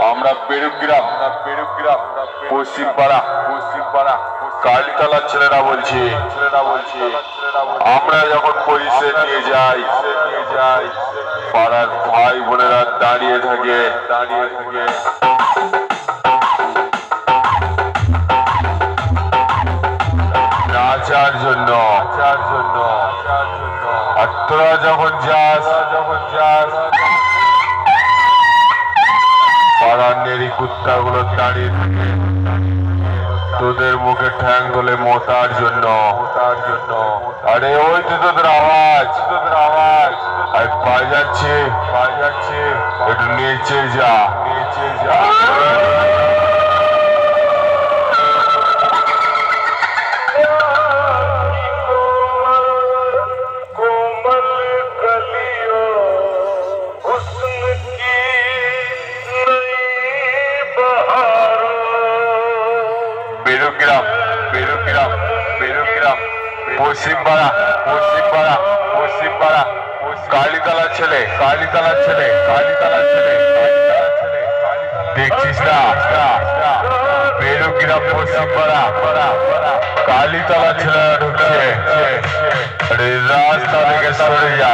আমরা পেরুগ্রাম পশ্চিমপাড়া কালীতলার ছেলেরা বলছি আমরা যখন পরিষে নিয়ে যাই পাড়ার ভাই বোনেরা দাঁড়িয়ে থাকে নাচার জন্য আর তোরা যখন যাস পাড়ার নেড়ি কুত্তাগুলো দাঁড়িয়ে থাকে তোদের মুখে ঠ্যাং তোলে মোতার জন্য আরে ওই তো তোদের আওয়াজ আর বাজাচ্ছে একটু নিচে যা পশ্চিমপাড়া কালীতলার ছেলে দেখছিস না বেরুগ্রাম পশ্চিমপাড়া কালীতলার ছেলেরা ঢুকছে রাস্তা থেকে সরে যা